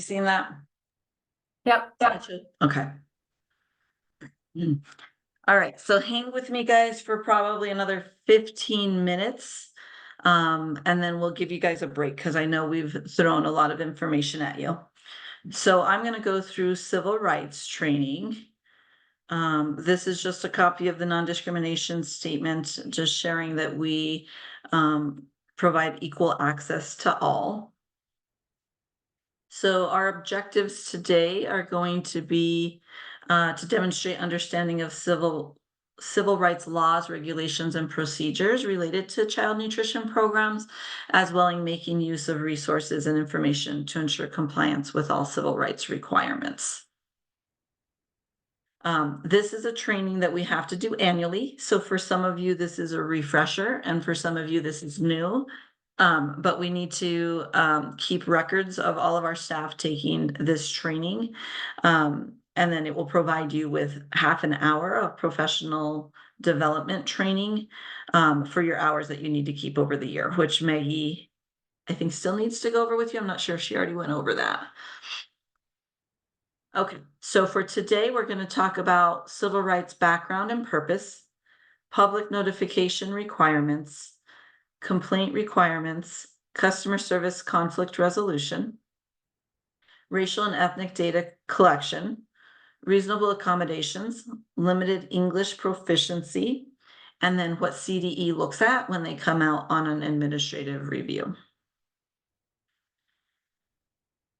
Seen that? Yep. Okay. All right, so hang with me, guys, for probably another 15 minutes. And then we'll give you guys a break because I know we've thrown a lot of information at you. So I'm going to go through civil rights training. This is just a copy of the non-discrimination statement, just sharing that we provide equal access to all. So our objectives today are going to be to demonstrate understanding of civil rights laws, regulations, and procedures related to child nutrition programs, as well as making use of resources and information to ensure compliance with all civil rights requirements. This is a training that we have to do annually. So for some of you, this is a refresher, and for some of you, this is new. But we need to keep records of all of our staff taking this training. And then it will provide you with half an hour of professional development training for your hours that you need to keep over the year, which Maggie, I think, still needs to go over with you. I'm not sure if she already went over that. Okay, so for today, we're going to talk about civil rights background and purpose, public notification requirements, complaint requirements, customer service conflict resolution, racial and ethnic data collection, reasonable accommodations, limited English proficiency, and then what CDE looks at when they come out on an administrative review.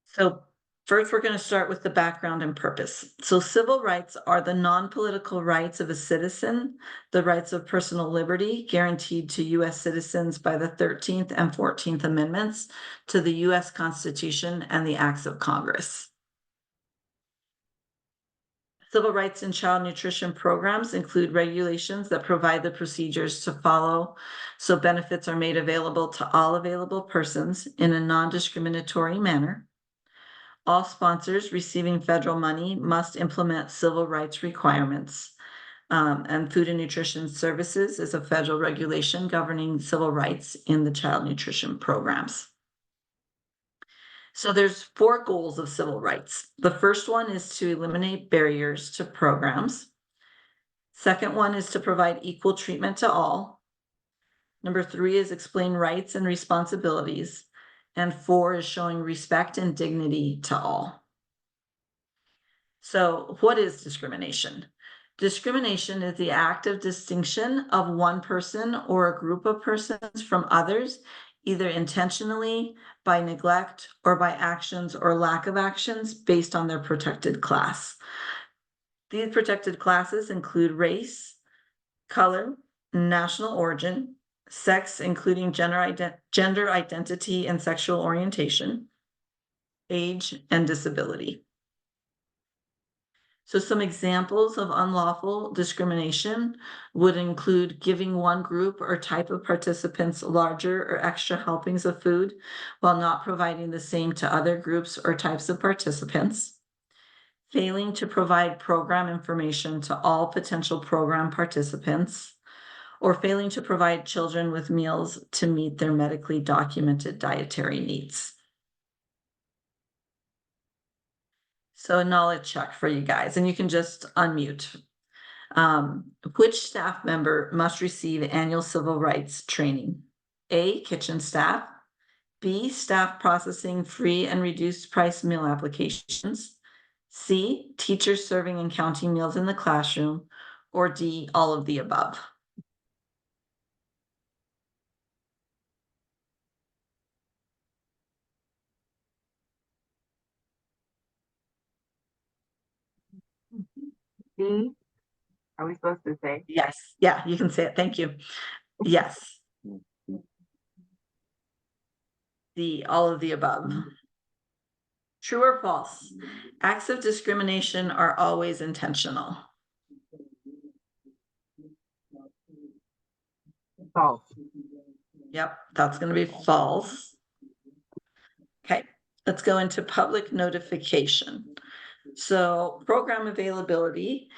So first, we're going to start with the background and purpose. So civil rights are the non-political rights of a citizen, the rights of personal liberty guaranteed to U.S. citizens by the 13th and 14th Amendments to the U.S. Constitution and the Acts of Congress. Civil rights and child nutrition programs include regulations that provide the procedures to follow so benefits are made available to all available persons in a non-discriminatory manner. All sponsors receiving federal money must implement civil rights requirements. And Food and Nutrition Services is a federal regulation governing civil rights in the child nutrition programs. So there's 4 goals of civil rights. The first one is to eliminate barriers to programs. Second one is to provide equal treatment to all. Number 3 is explain rights and responsibilities. And 4 is showing respect and dignity to all. So what is discrimination? Discrimination is the act of distinction of one person or a group of persons from others, either intentionally, by neglect, or by actions or lack of actions based on their protected class. These protected classes include race, color, national origin, sex, including gender identity and sexual orientation, age, and disability. So some examples of unlawful discrimination would include giving one group or type of participants larger or extra helpings of food while not providing the same to other groups or types of participants, failing to provide program information to all potential program participants, or failing to provide children with meals to meet their medically documented dietary needs. So a knowledge check for you guys, and you can just unmute. Which staff member must receive annual civil rights training? A, kitchen staff. B, staff processing free and reduced price meal applications. C, teachers serving and counting meals in the classroom. Or D, all of the above. D, are we supposed to say? Yes. Yeah, you can say it. Thank you. Yes. D, all of the above. True or false? Acts of discrimination are always intentional. False. Yep, that's going to be false. Okay, let's go into public notification. So program availability,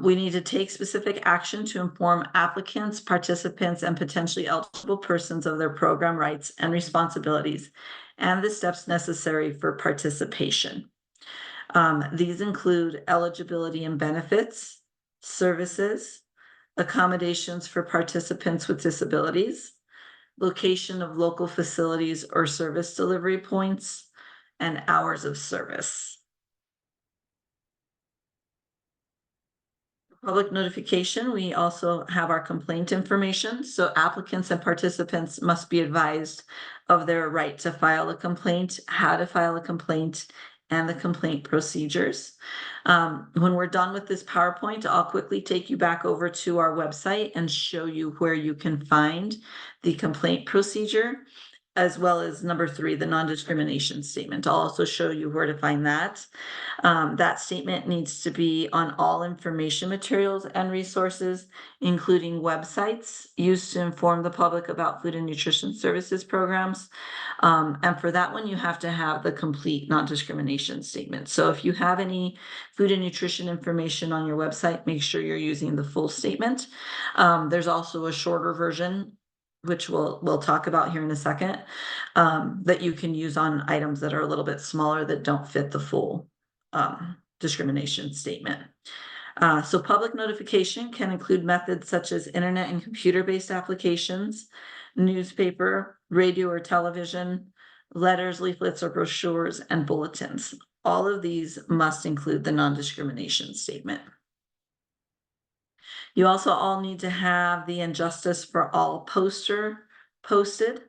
we need to take specific action to inform applicants, participants, and potentially eligible persons of their program rights and responsibilities and the steps necessary for participation. These include eligibility and benefits, services, accommodations for participants with disabilities, location of local facilities or service delivery points, and hours of service. Public notification, we also have our complaint information. So applicants and participants must be advised of their right to file a complaint, how to file a complaint, and the complaint procedures. When we're done with this PowerPoint, I'll quickly take you back over to our website and show you where you can find the complaint procedure, as well as number 3, the non-discrimination statement. I'll also show you where to find that. That statement needs to be on all information materials and resources, including websites used to inform the public about food and nutrition services programs. And for that one, you have to have the complete non-discrimination statement. So if you have any food and nutrition information on your website, make sure you're using the full statement. There's also a shorter version, which we'll talk about here in a second, that you can use on items that are a little bit smaller that don't fit the full discrimination statement. So public notification can include methods such as internet and computer-based applications, newspaper, radio or television, letters, leaflets, or brochures, and bulletins. All of these must include the non-discrimination statement. You also all need to have the Injustice for All poster posted.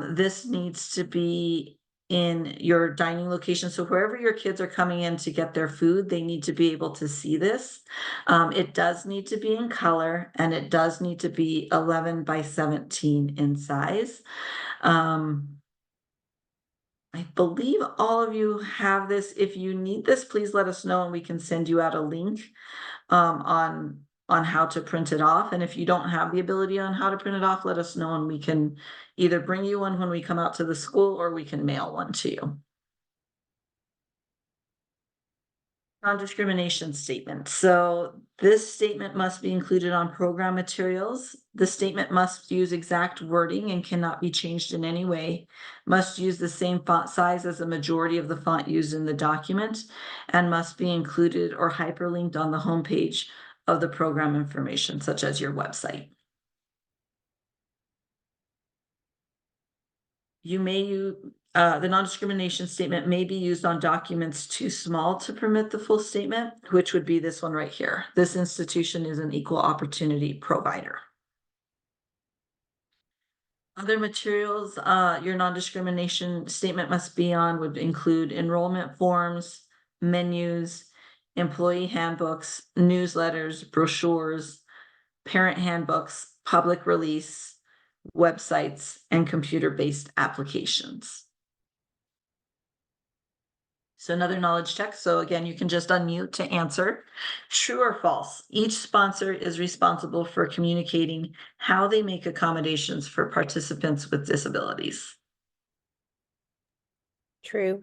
This needs to be in your dining location. So wherever your kids are coming in to get their food, they need to be able to see this. It does need to be in color, and it does need to be 11 by 17 in size. I believe all of you have this. If you need this, please let us know and we can send you out a link on how to print it off. And if you don't have the ability on how to print it off, let us know and we can either bring you one when we come out to the school or we can mail one to you. Non-discrimination statement. So this statement must be included on program materials. The statement must use exact wording and cannot be changed in any way. Must use the same font size as a majority of the font used in the document, and must be included or hyperlinked on the homepage of the program information, such as your website. You may use the non-discrimination statement may be used on documents too small to permit the full statement, which would be this one right here. This institution is an equal opportunity provider. Other materials your non-discrimination statement must be on would include enrollment forms, menus, employee handbooks, newsletters, brochures, parent handbooks, public release, websites, and computer-based applications. So another knowledge check. So again, you can just unmute to answer. True or false? Each sponsor is responsible for communicating how they make accommodations for participants with disabilities. True.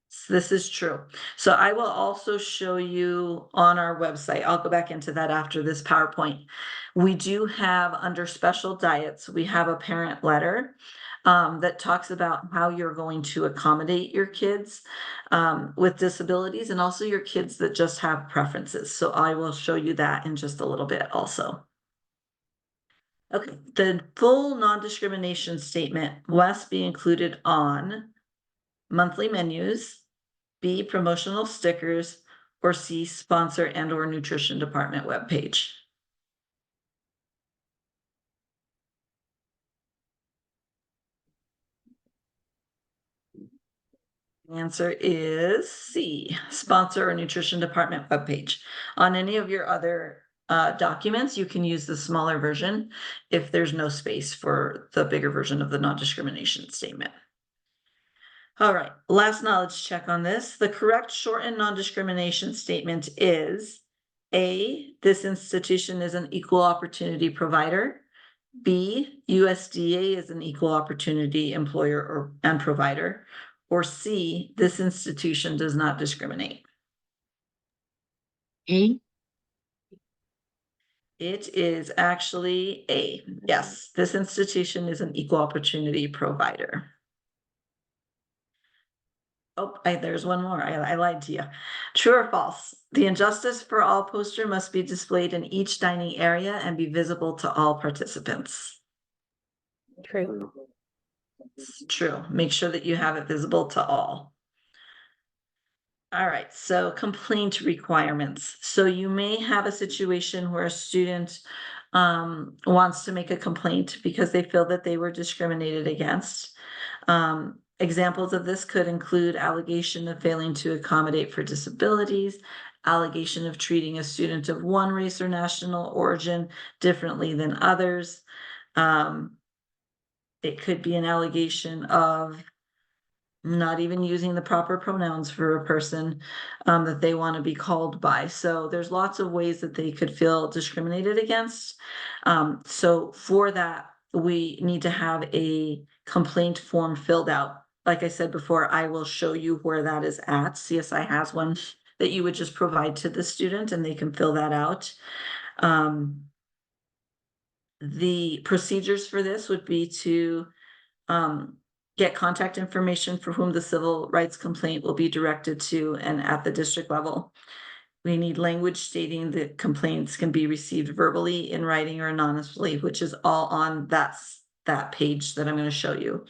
So this is true. So I will also show you on our website. I'll go back into that after this PowerPoint. We do have under special diets, we have a parent letter that talks about how you're going to accommodate your kids with disabilities, and also your kids that just have preferences. So I will show you that in just a little bit also. Okay, the full non-discrimination statement must be included on monthly menus, B, promotional stickers, or C, sponsor and or nutrition department webpage. The answer is C, sponsor or nutrition department webpage. On any of your other documents, you can use the smaller version if there's no space for the bigger version of the non-discrimination statement. All right, last knowledge check on this. The correct shortened non-discrimination statement is A, this institution is an equal opportunity provider. B, USDA is an equal opportunity employer and provider. Or C, this institution does not discriminate. A. It is actually A. Yes, this institution is an equal opportunity provider. Oh, there's one more. I lied to you. True or false? The Injustice for All poster must be displayed in each dining area and be visible to all participants. True. It's true. Make sure that you have it visible to all. All right, so complaint requirements. So you may have a situation where a student wants to make a complaint because they feel that they were discriminated against. Examples of this could include allegation of failing to accommodate for disabilities, allegation of treating a student of one race or national origin differently than others. It could be an allegation of not even using the proper pronouns for a person that they want to be called by. So there's lots of ways that they could feel discriminated against. So for that, we need to have a complaint form filled out. Like I said before, I will show you where that is at. CSI has one that you would just provide to the student and they can fill that out. The procedures for this would be to get contact information for whom the civil rights complaint will be directed to and at the district level. We need language stating that complaints can be received verbally, in writing, or anonymously, which is all on that page that I'm going to show you.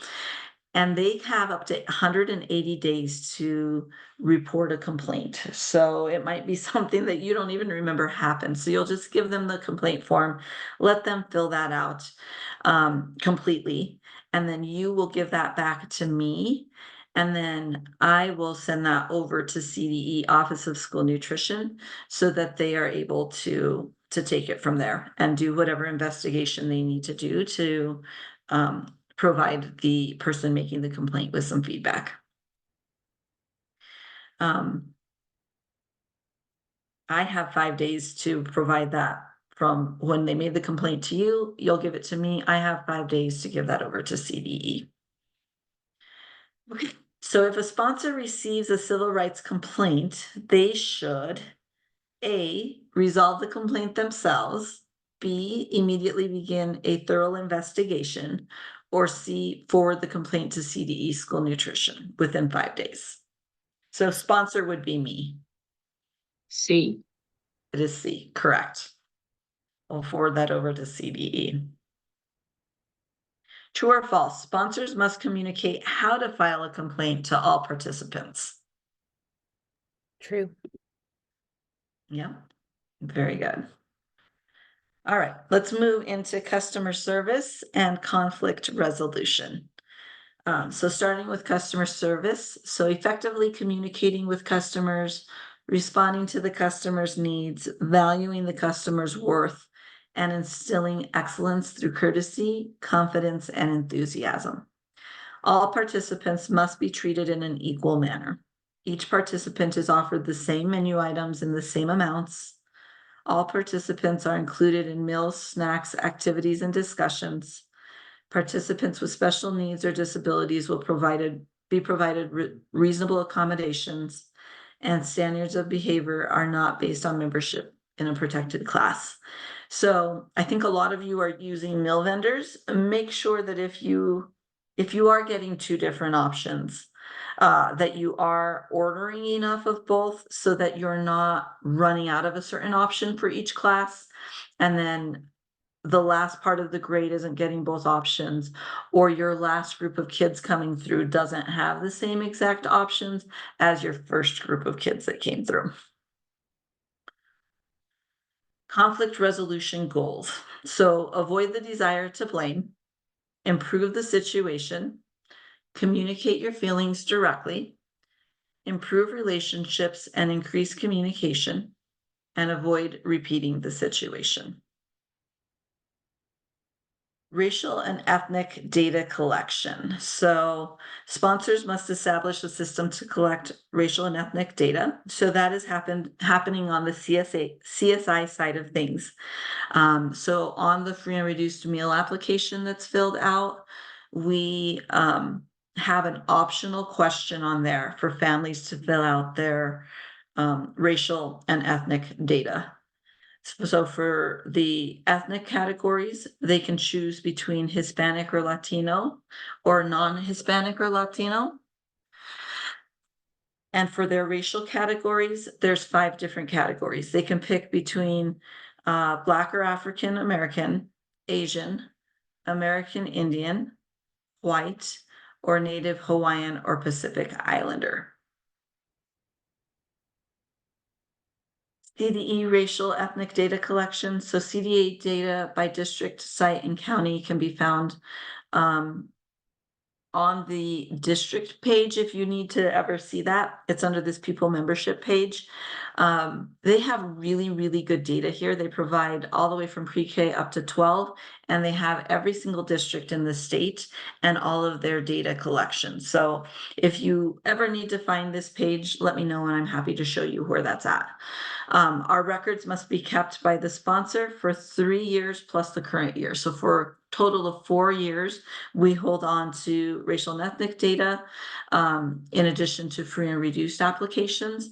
And they have up to 180 days to report a complaint. So it might be something that you don't even remember happened. So you'll just give them the complaint form, let them fill that out completely. And then you will give that back to me. And then I will send that over to CDE, Office of School Nutrition, so that they are able to take it from there and do whatever investigation they need to do to provide the person making the complaint with some feedback. I have 5 days to provide that from when they made the complaint to you. You'll give it to me. I have 5 days to give that over to CDE. Okay. So if a sponsor receives a civil rights complaint, they should A, resolve the complaint themselves, B, immediately begin a thorough investigation, or C, forward the complaint to CDE School Nutrition within 5 days. So sponsor would be me. C. It is C, correct. We'll forward that over to CDE. True or false? Sponsors must communicate how to file a complaint to all participants. True. Yeah, very good. All right, let's move into customer service and conflict resolution. So starting with customer service, so effectively communicating with customers, responding to the customer's needs, valuing the customer's worth, and instilling excellence through courtesy, confidence, and enthusiasm. All participants must be treated in an equal manner. Each participant is offered the same menu items in the same amounts. All participants are included in meals, snacks, activities, and discussions. Participants with special needs or disabilities will be provided reasonable accommodations, and standards of behavior are not based on membership in a protected class. So I think a lot of you are using meal vendors. Make sure that if you are getting 2 different options, that you are ordering enough of both so that you're not running out of a certain option for each class. And then the last part of the grade isn't getting both options, or your last group of kids coming through doesn't have the same exact options as your first group of kids that came through. Conflict resolution goals. So avoid the desire to blame, improve the situation, communicate your feelings directly, improve relationships and increase communication, and avoid repeating the situation. Racial and ethnic data collection. So sponsors must establish a system to collect racial and ethnic data. So that is happening on the CSI side of things. So on the free and reduced meal application that's filled out, we have an optional question on there for families to fill out their racial and ethnic data. So for the ethnic categories, they can choose between Hispanic or Latino or non-Hispanic or Latino. And for their racial categories, there's 5 different categories. They can pick between Black or African American, Asian, American Indian, white, or Native Hawaiian or Pacific Islander. CDE racial ethnic data collection. So CDA data by district, site, and county can be found on the district page. If you need to ever see that, it's under this people membership page. They have really, really good data here. They provide all the way from pre-K up to 12, and they have every single district in the state and all of their data collection. So if you ever need to find this page, let me know and I'm happy to show you where that's at. Our records must be kept by the sponsor for 3 years plus the current year. So for a total of 4 years, we hold on to racial and ethnic data, in addition to free and reduced applications,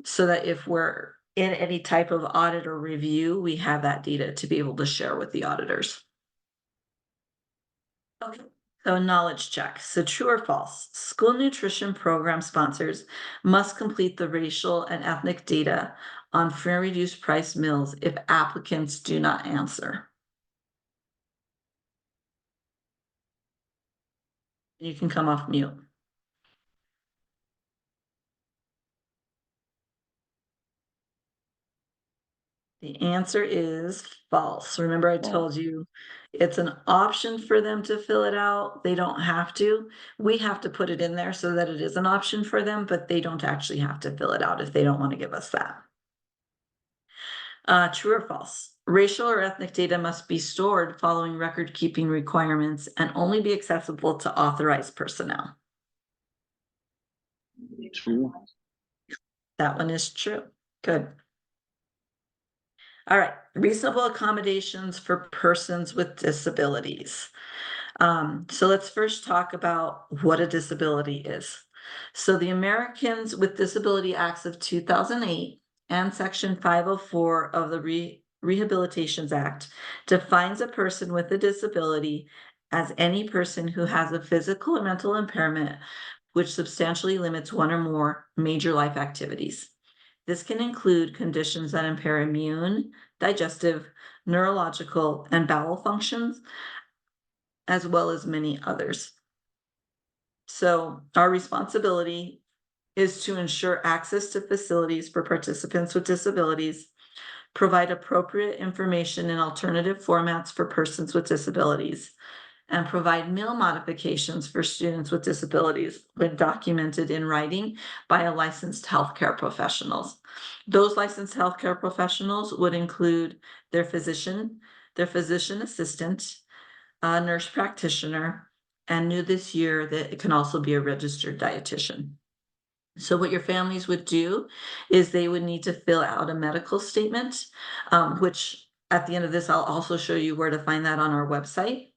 so that if we're in any type of audit or review, we have that data to be able to share with the auditors. Okay. So knowledge check. So true or false? School nutrition program sponsors must complete the racial and ethnic data on free and reduced price meals if applicants do not answer. You can come off mute. The answer is false. Remember, I told you it's an option for them to fill it out. They don't have to. We have to put it in there so that it is an option for them, but they don't actually have to fill it out if they don't want to give us that. True or false? Racial or ethnic data must be stored following record keeping requirements and only be accessible to authorized personnel. True. That one is true. Good. All right, reasonable accommodations for persons with disabilities. So let's first talk about what a disability is. So the Americans with Disability Acts of 2008 and Section 504 of the Rehabilitations Act defines a person with a disability as any person who has a physical or mental impairment which substantially limits one or more major life activities. This can include conditions that impair immune, digestive, neurological, and bowel functions, as well as many others. So our responsibility is to ensure access to facilities for participants with disabilities, provide appropriate information in alternative formats for persons with disabilities, and provide meal modifications for students with disabilities when documented in writing by a licensed healthcare professionals. Those licensed healthcare professionals would include their physician assistant, a nurse practitioner, and new this year that it can also be a registered dietitian. So what your families would do is they would need to fill out a medical statement, which at the end of this, I'll also show you where to find that on our website.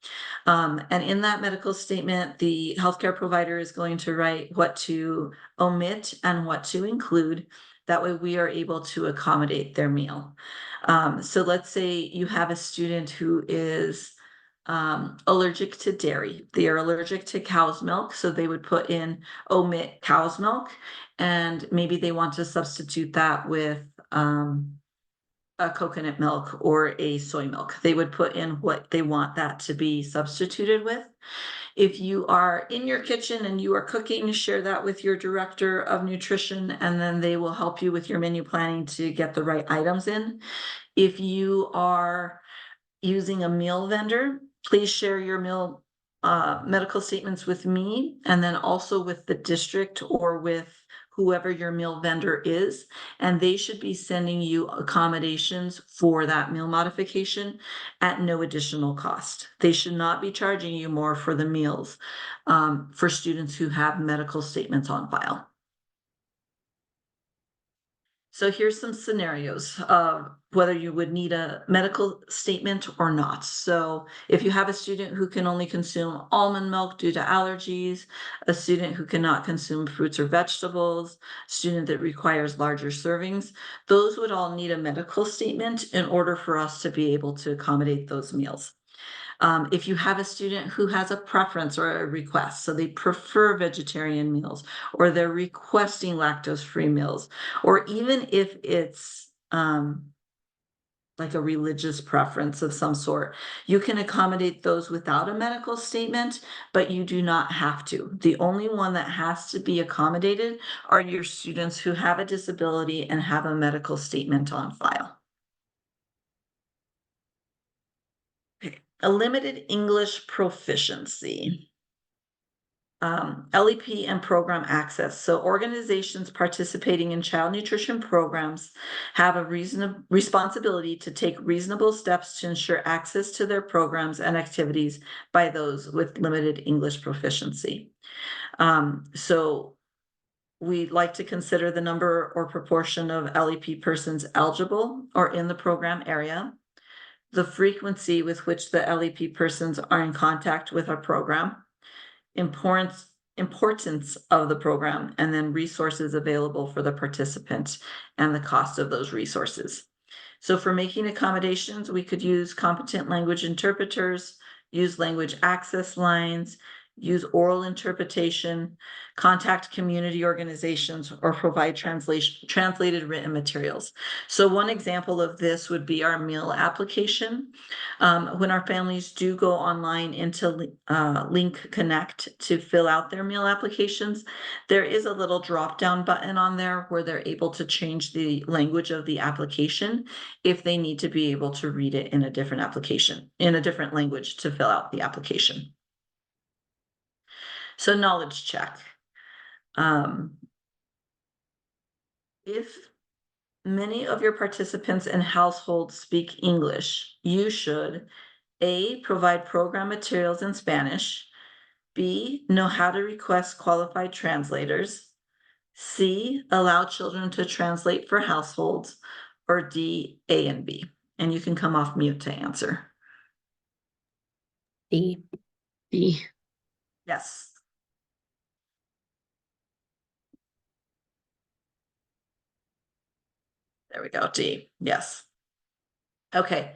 And in that medical statement, the healthcare provider is going to write what to omit and what to include. That way we are able to accommodate their meal. So let's say you have a student who is allergic to dairy. They are allergic to cow's milk, so they would put in omit cow's milk, and maybe they want to substitute that with a coconut milk or a soy milk. They would put in what they want that to be substituted with. If you are in your kitchen and you are cooking, share that with your director of nutrition, and then they will help you with your menu planning to get the right items in. If you are using a meal vendor, please share your meal medical statements with me, and then also with the district or with whoever your meal vendor is, and they should be sending you accommodations for that meal modification at no additional cost. They should not be charging you more for the meals for students who have medical statements on file. So here's some scenarios of whether you would need a medical statement or not. So if you have a student who can only consume almond milk due to allergies, a student who cannot consume fruits or vegetables, student that requires larger servings, those would all need a medical statement in order for us to be able to accommodate those meals. If you have a student who has a preference or a request, so they prefer vegetarian meals, or they're requesting lactose-free meals, or even if it's like a religious preference of some sort, you can accommodate those without a medical statement, but you do not have to. The only one that has to be accommodated are your students who have a disability and have a medical statement on file. A limited English proficiency. LEP and program access. So organizations participating in child nutrition programs have a responsibility to take reasonable steps to ensure access to their programs and activities by those with limited English proficiency. So we'd like to consider the number or proportion of LEP persons eligible or in the program area, the frequency with which the LEP persons are in contact with our program, importance of the program, and then resources available for the participant and the cost of those resources. So for making accommodations, we could use competent language interpreters, use language access lines, use oral interpretation, contact community organizations, or provide translated written materials. So one example of this would be our meal application. When our families do go online into Link Connect to fill out their meal applications, there is a little drop-down button on there where they're able to change the language of the application if they need to be able to read it in a different application, in a different language to fill out the application. So knowledge check. If many of your participants and households speak English, you should A, provide program materials in Spanish, B, know how to request qualified translators, C, allow children to translate for households, or D, A and B. And you can come off mute to answer. D. B. Yes. There we go, D, yes. Okay,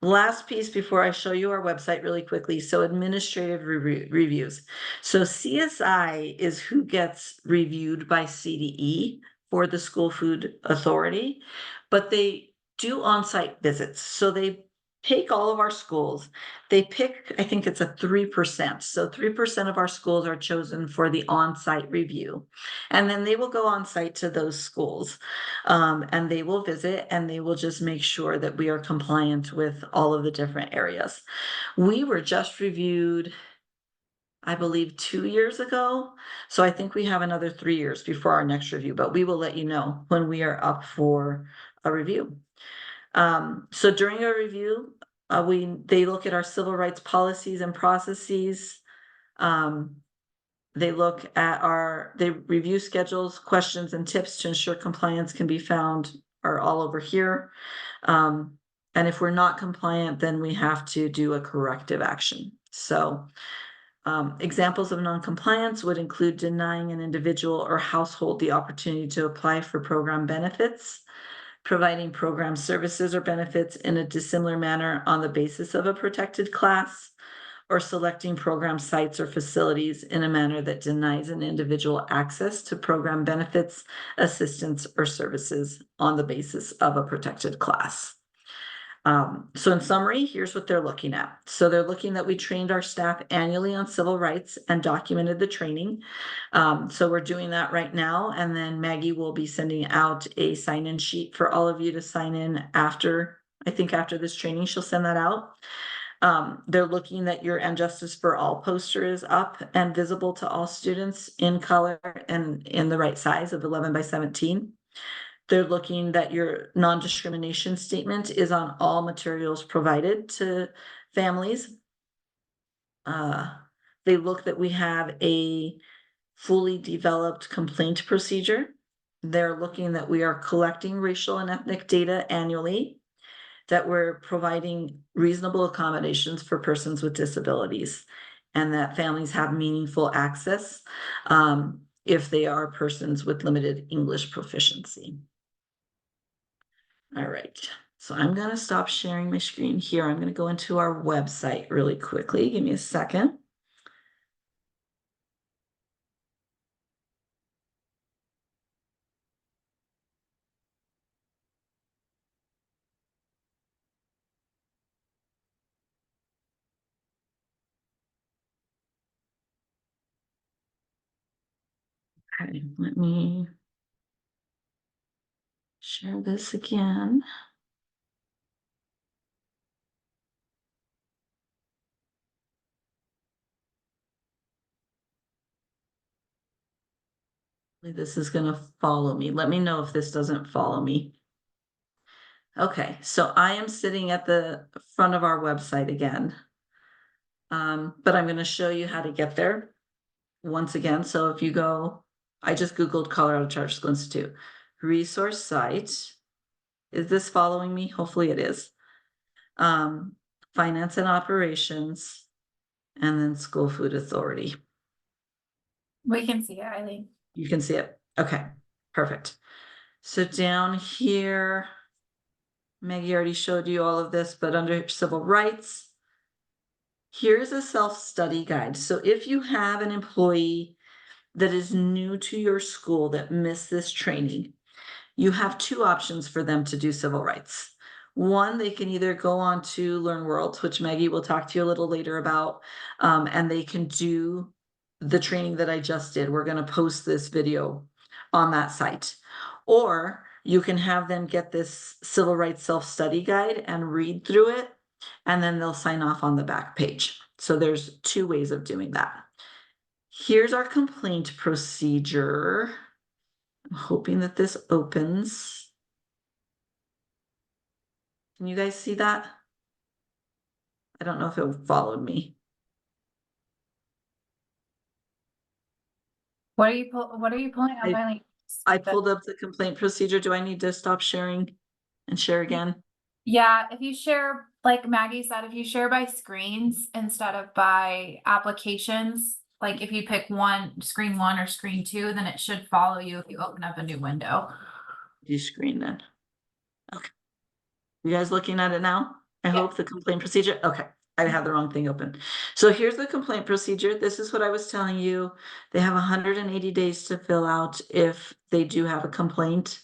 last piece before I show you our website really quickly. So administrative reviews. So CSI is who gets reviewed by CDE for the School Food Authority, but they do on-site visits. So they take all of our schools, they pick, I think it's a 3%. So 3% of our schools are chosen for the on-site review. And then they will go on site to those schools. And they will visit and they will just make sure that we are compliant with all of the different areas. We were just reviewed, I believe, 2 years ago. So I think we have another 3 years before our next review, but we will let you know when we are up for a review. So during our review, they look at our civil rights policies and processes. They look at they review schedules, questions, and tips to ensure compliance can be found are all over here. And if we're not compliant, then we have to do a corrective action. So examples of non-compliance would include denying an individual or household the opportunity to apply for program benefits, providing program services or benefits in a dissimilar manner on the basis of a protected class, or selecting program sites or facilities in a manner that denies an individual access to program benefits, assistance, or services on the basis of a protected class. So in summary, here's what they're looking at. So they're looking that we trained our staff annually on civil rights and documented the training. So we're doing that right now. And then Maggie will be sending out a sign-in sheet for all of you to sign in after, I think after this training, she'll send that out. They're looking that your And Justice for All poster is up and visible to all students in color and in the right size of 11 by 17. They're looking that your non-discrimination statement is on all materials provided to families. They look that we have a fully developed complaint procedure. They're looking that we are collecting racial and ethnic data annually, that we're providing reasonable accommodations for persons with disabilities, and that families have meaningful access if they are persons with limited English proficiency. All right, So I'm gonna stop sharing my screen here. I'm gonna go into our website really quickly. Give me a second. Okay, let me share this again. This is gonna follow me. Let me know if this doesn't follow me. Okay, so I am sitting at the front of our website again. But I'm gonna show you how to get there once again. So if you go, I just Googled Colorado Charter School Institute resource site. Is this following me? Hopefully it is. Finance and operations, and then school food authority. We can see it, Eileen. You can see it. Okay, perfect. So down here, Maggie already showed you all of this, but under civil rights, here's a self-study guide. So if you have an employee that is new to your school that missed this training, you have two options for them to do civil rights. One, they can either go on to Learn World, which Maggie will talk to you a little later about, and they can do the training that I just did. We're going to post this video on that site. Or you can have them get this civil rights self-study guide and read through it, and then they'll sign off on the back page. So there's two ways of doing that. Here's our complaint procedure. I'm hoping that this opens. Can you guys see that? I don't know if it followed me. What are you pulling up, Eileen? I pulled up the complaint procedure. Do I need to stop sharing and share again? Yeah, if you share, like Maggie said, if you share by screens instead of by applications, like if you pick screen one or screen two, then it should follow you if you open up a new window. You screen then. Okay. You guys looking at it now? I Yeah. hope the complaint procedure. Okay. I had the wrong thing open. So here's the complaint procedure. This is what I was telling you. They have 180 days to fill out if they do have a complaint.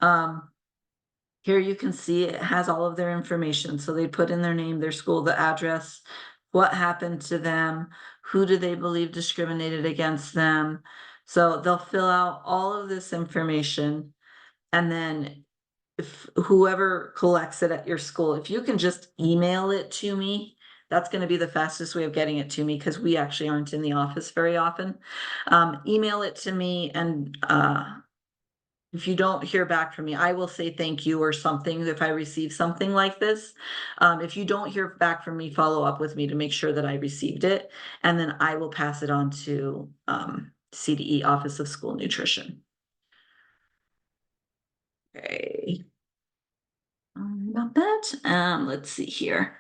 Here you can see it has all of their information. So they put in their name, their school, the address, what happened to them, who do they believe discriminated against them. So they'll fill out all of this information. And then if whoever collects it at your school, if you can just email it to me, that's going to be the fastest way of getting it to me because we actually aren't in the office very often. Email it to me, and if you don't hear back from me, I will say thank you or something if I receive something like this. If you don't hear back from me, follow up with me to make sure that I received it, and then I will pass it on to CDE, Office of School Nutrition. Okay. About that. Let's see here.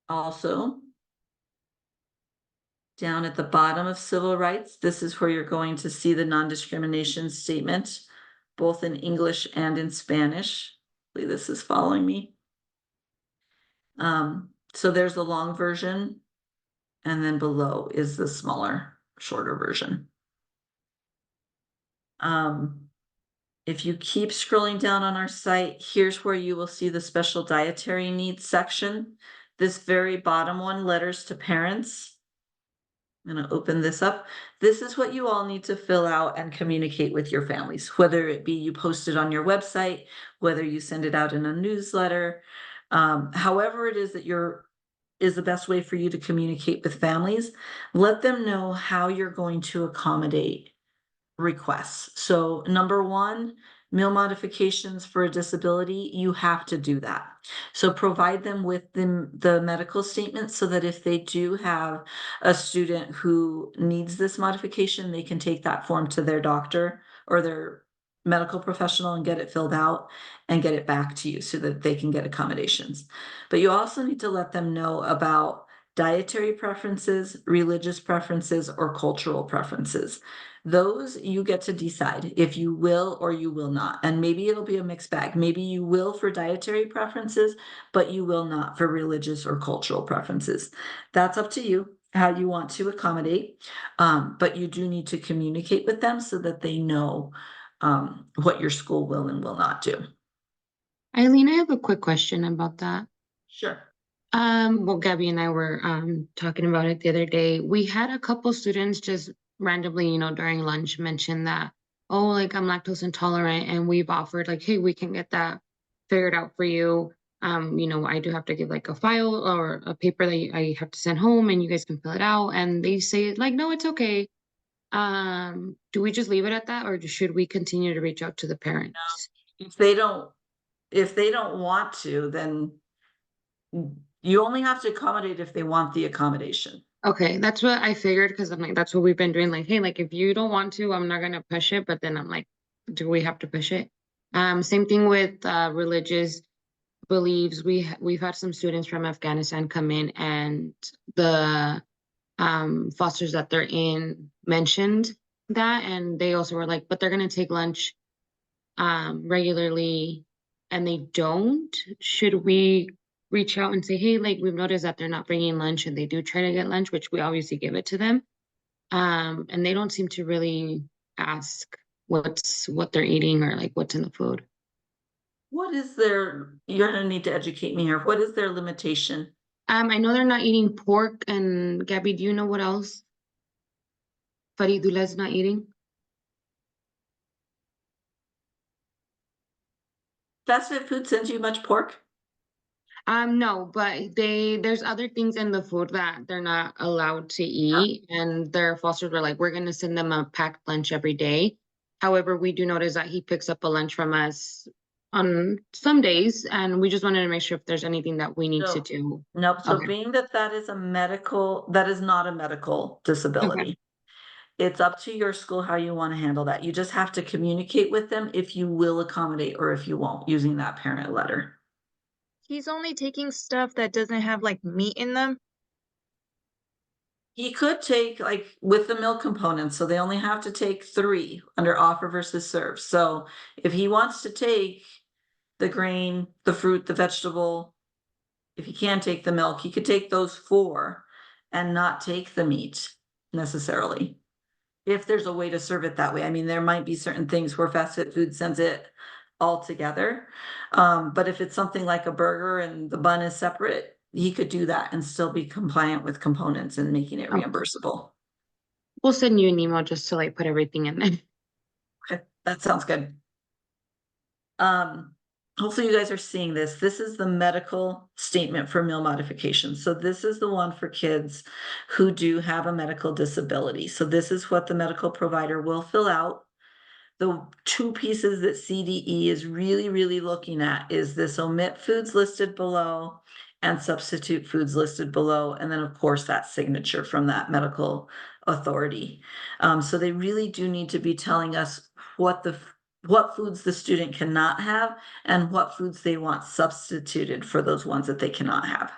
Also, down at the bottom of civil rights, this is where you're going to see the non-discrimination statement, both in English and in Spanish. Hopefully this is following me. So there's the long version, and then below is the smaller, shorter version. If you keep scrolling down on our site, here's where you will see the special dietary needs section. This very bottom one, letters to parents. I'm going to open this up. This is what you all need to fill out and communicate with your families, whether it be you post it on your website, whether you send it out in a newsletter, however it is that is the best way for you to communicate with families. Let them know how you're going to accommodate requests. So number one, meal modifications for a disability, you have to do that. So provide them with the medical statement so that if they do have a student who needs this modification, they can take that form to their doctor or their medical professional and get it filled out and get it back to you so that they can get accommodations. But you also need to let them know about dietary preferences, religious preferences, or cultural preferences. Those you get to decide if you will or you will not. And maybe it'll be a mixed bag. Maybe you will for dietary preferences, but you will not for religious or cultural preferences. That's up to you, how you want to accommodate. But you do need to communicate with them so that they know what your school will and will not do. Eileen, I have a quick question about that. Sure. Well, Gabby and I were talking about it the other day. We had a couple students just randomly, during lunch mention that, oh, like I'm lactose intolerant, and we've offered like, hey, we can get that figured out for you. I do have to give like a file or a paper that I have to send home, and you guys can fill it out. And they say like, no, it's okay. Do we just leave it at that, or should we continue to reach out to the parents? If they don't want to, then you only have to accommodate if they want the accommodation. Okay, that's what I figured, because I'm like, that's what we've been doing. Like, hey, like if you don't want to, I'm not gonna push it. But then I'm like, do we have to push it? Same thing with religious beliefs. We've had some students from Afghanistan come in, and the fosters that they're in mentioned that, and they also were like, but they're gonna take lunch regularly, and they don't. Should we reach out and say, hey, like we've noticed that they're not bringing lunch, and they do try to get lunch, which we obviously give it to them, and they don't seem to really ask what they're eating or like what's in the food. You're gonna need to educate me here. What is their limitation? I know they're not eating pork. And Gabby, do you know what else Faridulah's not eating? Fast food sends you much pork? No, but there's other things in the food that they're not allowed to eat, and their fosters were like, we're gonna send them a packed lunch every day. However, we do notice that he picks up a lunch from us on some days, and we just wanted to make sure if there's anything that we need to No. do. Nope. So Okay. being that that is that is not a medical disability. It's up to your school how you want to handle that. You just have to communicate with them if you will accommodate or if you won't, using that parent letter. He's only taking stuff that doesn't have like meat in them. He could take like with the milk components, so they only have to take 3 under offer versus serve. So if he wants to take the grain, the fruit, the vegetable, if he can take the milk, he could take those 4 and not take the meat necessarily. If there's a way to serve it that way. I mean, there might be certain things where fast food sends it all together. But if it's something like a burger and the bun is separate, he could do that and still be compliant with components and making it Okay. reimbursable. We'll send you an email just to like put everything in there. Okay, that sounds good. Hopefully you guys are seeing this. This is the medical statement for meal modification. So this is the one for kids who do have a medical disability. So this is what the medical provider will fill out. The 2 pieces that CDE is really, really looking at is this omit foods listed below and substitute foods listed below. And then of course that signature from that medical authority. So they really do need to be telling us what foods the student cannot have and what foods they want substituted for those ones that they cannot have.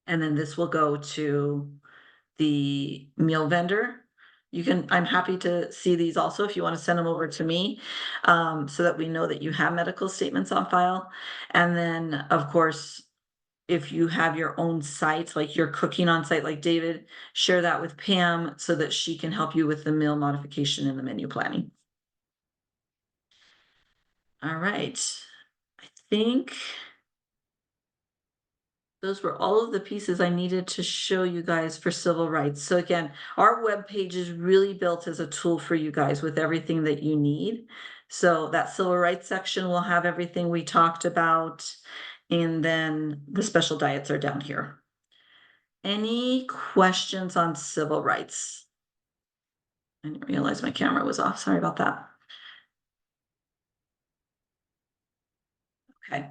And then this will go to the meal vendor. I'm happy to see these also if you want to send them over to me, so that we know that you have medical statements on file. And then, of course, if you have your own site, like you're cooking on site, like David, share that with Pam so that she can help you with the meal modification and the menu planning. All right, I think those were all of the pieces I needed to show you guys for civil rights. So again, our webpage is really built as a tool for you guys with everything that you need. So that civil rights section will have everything we talked about, and then the special diets are down here. Any questions on civil rights? I didn't realize my camera was off. Sorry about that. Okay,